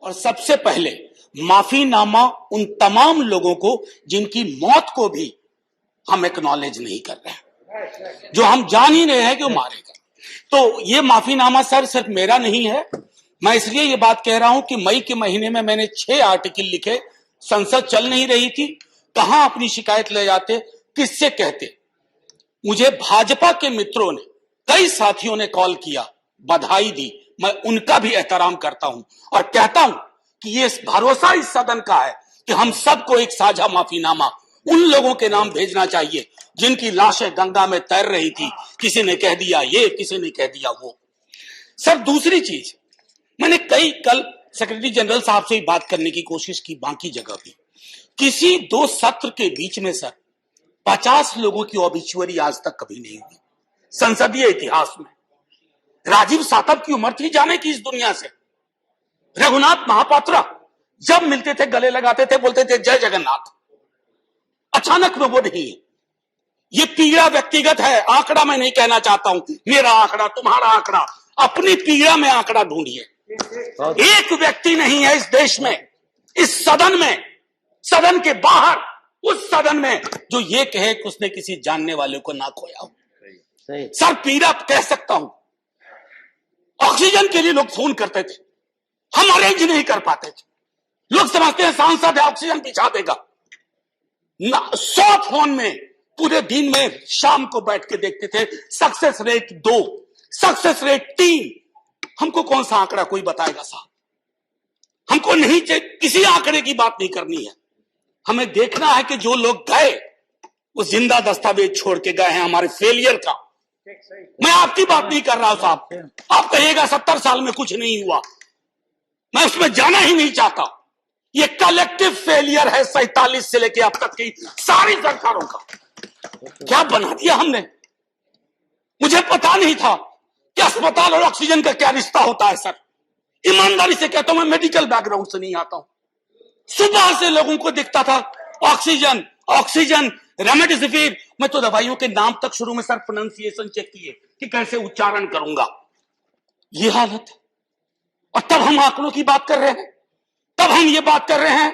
और सबसे पहले माफीनामा उन तमाम लोगों को जिनकी मौत को भी हम एक्नॉलेज नहीं कर रहे हैं, जो हम जान ही रहे हैं कि वो मारे गए। तो ये माफीनामा सर सिर्फ मेरा नहीं है। मैं इसलिए ये बात कह रहा हूं कि मई के महीने में मैंने 6 आर्टिकल लिखे। संसद चल नहीं रही थी, कहां अपनी शिकायत ले जाते, किससे कहते। मुझे भाजपा के मित्रों ने, कई साथियों ने कॉल किया, बधाई दी। मैं उनका भी एहतराम करता हूं और कहता हूं कि ये भरोसा इस सदन का है कि हम सबको एक साझा माफीनामा उन लोगों के नाम भेजना चाहिए जिनकी लाशें गंगा में तैर रही थी। किसी ने कह दिया ये, किसी ने कह दिया वो। सर दूसरी चीज, मैंने कल सेक्रेटरी जनरल साहब से ही बात करने की कोशिश की, बाकी जगह भी। किसी 2 सत्र के बीच में सर 50 लोगों की ऑबिचुअरी आज तक कभी नहीं हुई संसदीय इतिहास में। राजीव सातव की उम्र थी जाने की इस दुनिया से। रघुनाथ महापात्रा जब मिलते थे गले लगाते थे, बोलते थे जय जगन्नाथ। अचानक में वो नहीं है। ये पीड़ा व्यक्तिगत है, आंकड़ा मैं नहीं कहना चाहता हूं, मेरा आंकड़ा, तुम्हारा आंकड़ा, अपनी पीड़ा में आंकड़ा ढूंढिए। एक व्यक्ति नहीं है इस देश में, इस सदन में, सदन के बाहर, उस सदन में जो ये कहे कि उसने किसी जानने वाले को ना खोया हो। सर पीड़ा कह सकता हूं। ऑक्सीजन के लिए लोग फोन करते थे, हम अरेंज नहीं कर पाते थे। लोग समझते हैं सांसद है, ऑक्सीजन पिछा देगा। 100 फोन में पूरे दिन में शाम को बैठ के देखते थे, सक्सेस रेट 2, सक्सेस रेट 3। हमको कौन सा आंकड़ा कोई बताएगा साहब? हमको नहीं चाहिए, किसी आंकड़े की बात नहीं करनी है। हमें देखना है कि जो लोग गए वो जिंदा दस्तावेज छोड़ के गए हैं हमारे फेलियर का। मैं आपकी बात नहीं कर रहा हूं साहब। आप कहिएगा 70 साल में कुछ नहीं हुआ, मैं उसमें जाना ही नहीं चाहता। ये कलेक्टिव फेलियर है 47 से लेके अब तक की सारी सरकारों का। क्या बना दिया हमने? मुझे पता नहीं था कि अस्पताल और ऑक्सीजन का क्या रिश्ता होता है सर। ईमानदारी से कहता हूं, मैं मेडिकल बैकग्राउंड से नहीं आता हूं। सुबह से लोगों को दिखता था ऑक्सीजन ऑक्सीजन, रेमडेसिविर। मैं तो दवाइयों के नाम तक शुरू में सर प्रोनाउंसिएशन चेक किए कि कैसे उच्चारण करूंगा। ये हालत है। और तब हम आंकड़ों की बात कर रहे हैं, तब हम ये बात कर रहे हैं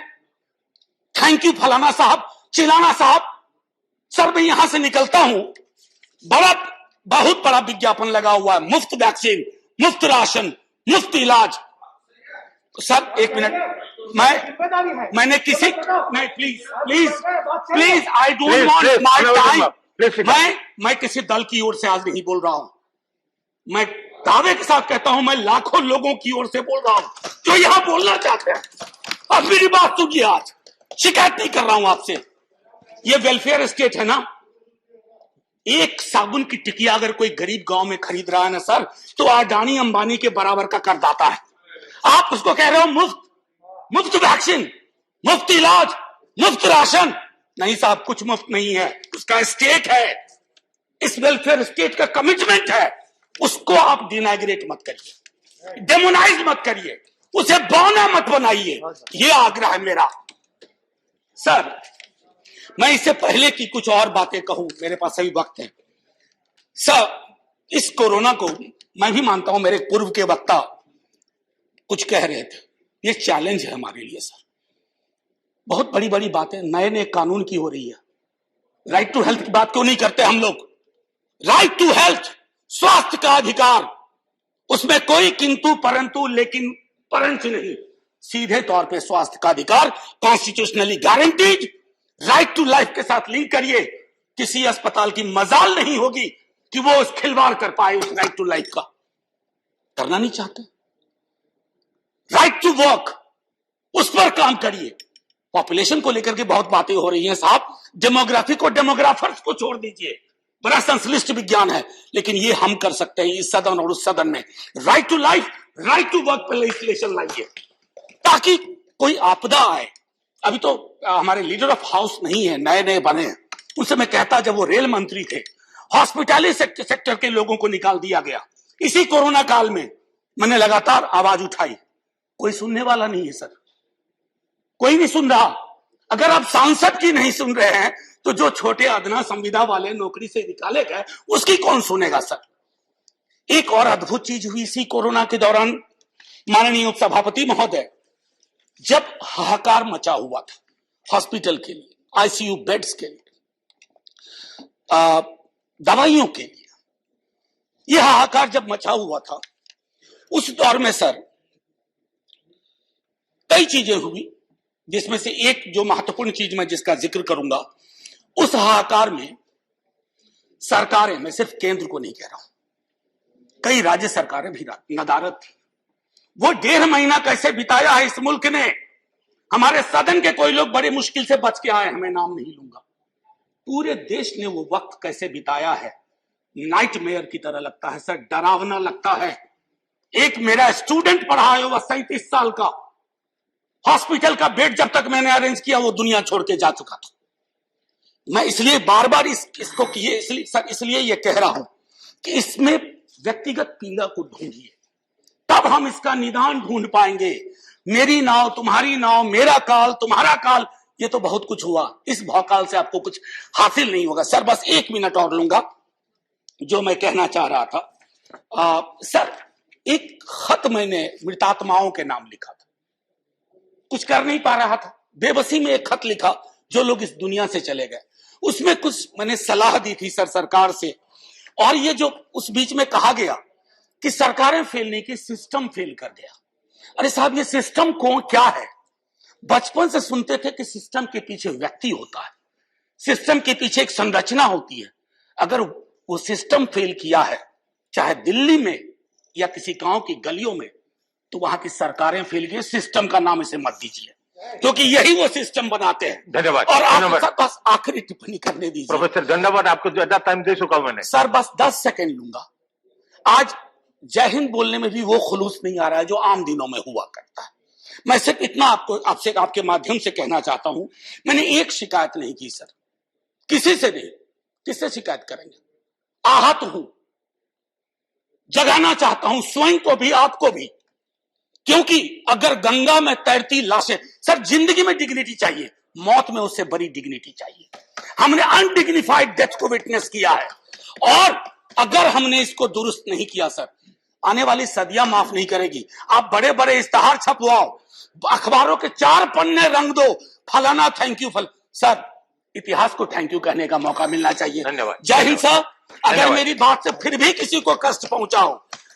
थैंक यू फलाना साहब, चिलाना साहब। सर मैं यहां से निकलता हूं, बहुत बड़ा विज्ञापन लगा हुआ है, मुफ्त वैक्सीन, मुफ्त राशन, मुफ्त इलाज। सर एक मिनट, मैंने किसी नहीं, please I don't want my time. मैं किसी दल की ओर से आज नहीं बोल रहा हूं। मैं दावे के साथ कहता हूं, मैं लाखों लोगों की ओर से बोल रहा हूं जो यहां बोलना चाहते हैं। अब मेरी बात सुनिए, आज शिकायत नहीं कर रहा हूं आपसे। ये वेलफेयर स्टेट है ना। एक साबुन की टिकिया अगर कोई गरीब गांव में खरीद रहा है ना सर, तो अडानी अंबानी के बराबर का करदाता है। आप उसको कह रहे हो मुफ्त, मुफ्त वैक्सीन, मुफ्त इलाज, मुफ्त राशन। नहीं साहब, कुछ मुफ्त नहीं है, उसका स्टेट है। इस वेलफेयर स्टेट का कमिटमेंट है, उसको आप डिनाग्रेट मत करिए, डेमोनाइज मत करिए, उसे बौना मत बनाइए। ये आग्रह है मेरा। सर मैं इससे पहले की कुछ और बातें कहूं, मेरे पास अभी वक्त है। सर इस कोरोना को मैं भी मानता हूं, मेरे पूर्व के वक्ता कुछ कह रहे थे, ये चैलेंज है हमारे लिए सर। बहुत बड़ी बड़ी बातें नए नए कानून की हो रही है। राइट टू हेल्थ की बात क्यों नहीं करते हम लोग? राइट टू हेल्थ, स्वास्थ्य का अधिकार, उसमें कोई किंतु परंतु लेकिन परंतु नहीं, सीधे तौर पे स्वास्थ्य का अधिकार constitutionally guaranteed. Right to life के साथ लिंक करिए। किसी अस्पताल की मजाल नहीं होगी कि वो उस खिलवाड़ कर पाए उस राइट टू लाइफ का। करना नहीं चाहते। राइट टू वर्क, उस पर काम करिए। पॉपुलेशन को लेकर के बहुत बातें हो रही हैं साहब, डेमोग्राफी को, डेमोग्राफर्स को छोड़ दीजिए, बड़ा संश्लिष्ट विज्ञान है, लेकिन ये हम कर सकते हैं इस सदन और उस सदन में। Right to life, right to work पर लेजिस्लेशन लाइए ताकि कोई आपदा आए। अभी तो हमारे लीडर ऑफ हाउस नहीं है, नए नए बने हैं। उनसे मैं कहता, जब वो रेल मंत्री थे, हॉस्पिटैलिटी सेक्टर के लोगों को निकाल दिया गया। इसी कोरोना काल में मैंने लगातार आवाज उठाई, कोई सुनने वाला नहीं है सर, कोई नहीं सुन रहा। अगर आप सांसद की नहीं सुन रहे हैं तो जो छोटे अदना संविदा वाले नौकरी से निकाले गए उसकी कौन सुनेगा सर? एक और अद्भुत चीज हुई इसी कोरोना के दौरान, माननीय उपसभापति महोदय, जब हाहाकार मचा हुआ था हॉस्पिटल के लिए, आईसीयू बेड्स के लिए, दवाइयों के लिए, यह हाहाकार जब मचा हुआ था, उस दौर में सर कई चीजें हुई, जिसमें से एक जो महत्वपूर्ण चीज मैं जिसका जिक्र करूंगा, उस हाहाकार में सरकारें, मैं सिर्फ केंद्र को नहीं कह रहा हूं, कई राज्य सरकारें भी नदारत थी। वो 1.5 महीना कैसे बिताया है इस मुल्क ने, हमारे सदन के कोई लोग बड़े मुश्किल से बच के आए, मैं नाम नहीं लूंगा, पूरे देश ने वो वक्त कैसे बिताया है, नाइटमेयर की तरह लगता है सर, डरावना लगता है। एक मेरा स्टूडेंट पढ़ा है, वह 37 साल का, हॉस्पिटल का बेड जब तक मैंने अरेंज किया वो दुनिया छोड़ के जा चुका था। मैं इसलिए बार बार इसको इसलिए ये कह रहा हूं कि इसमें व्यक्तिगत पीड़ा को ढूंढिए, तब हम इसका निदान ढूंढ पाएंगे। मेरी नाव तुम्हारी नाव, मेरा काल तुम्हारा काल, ये तो बहुत कुछ हुआ, इस भौकाल से आपको कुछ हासिल नहीं होगा। सर बस 1 मिनट और लूंगा, जो मैं कहना चाह रहा था। सर एक खत मैंने मृतात्माओं के नाम लिखा था, कुछ कर नहीं पा रहा था, बेबसी में एक खत लिखा, जो लोग इस दुनिया से चले गए, उसमें कुछ मैंने सलाह दी थी सर सरकार से। और ये जो उस बीच में कहा गया कि सरकारें फेल नहीं की, सिस्टम फेल कर गया। अरे साहब, ये सिस्टम कौन क्या है? बचपन से सुनते थे कि सिस्टम के पीछे व्यक्ति होता है, सिस्टम के पीछे एक संरचना होती है। अगर वो सिस्टम फेल किया है, चाहे दिल्ली में या किसी गांव की गलियों में, तो वहां की सरकारें फेल गई। सिस्टम का नाम इसे मत दीजिए, क्योंकि यही वो सिस्टम बनाते हैं। धन्यवाद। और आप बस आखिरी टिप्पणी करने दीजिए। प्रोफेसर धन्यवाद, आपको ज्यादा टाइम दे चुका हूं मैंने। सर बस 10 सेकंड लूंगा। आज जय हिंद बोलने में भी वो खुलूस नहीं आ रहा है जो आम दिनों में हुआ करता है। मैं सिर्फ इतना आपसे आपके माध्यम से कहना चाहता हूं, मैंने एक शिकायत नहीं की सर, किसी से नहीं। किससे शिकायत करेंगे? आहत हूं, जगाना चाहता हूं स्वयं को भी, आपको भी, क्योंकि अगर गंगा में तैरती लाशें, सर जिंदगी में डिग्निटी चाहिए, मौत में उससे बड़ी डिग्निटी चाहिए। हमने अनडिग्निफाइड डेथ को विटनेस किया है, और अगर हमने इसको दुरुस्त नहीं किया सर, आने वाली सदियां माफ नहीं करेगी। आप बड़े बड़े इश्तहार छपवाओ, अखबारों के 4 पन्ने रंग दो, फलाना थैंक यू सर, इतिहास को थैंक यू कहने का मौका मिलना चाहिए। धन्यवाद। जय हिंद सर। अगर मेरी बात से फिर भी किसी को कष्ट पहुंचाओ,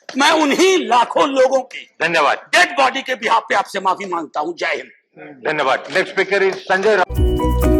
मैं उन्हीं लाखों लोगों की धन्यवाद डेड बॉडी के बिहाफ पे आपसे माफी मांगता हूं। जय हिंद। धन्यवाद। Next speaker is Sanjay Raut.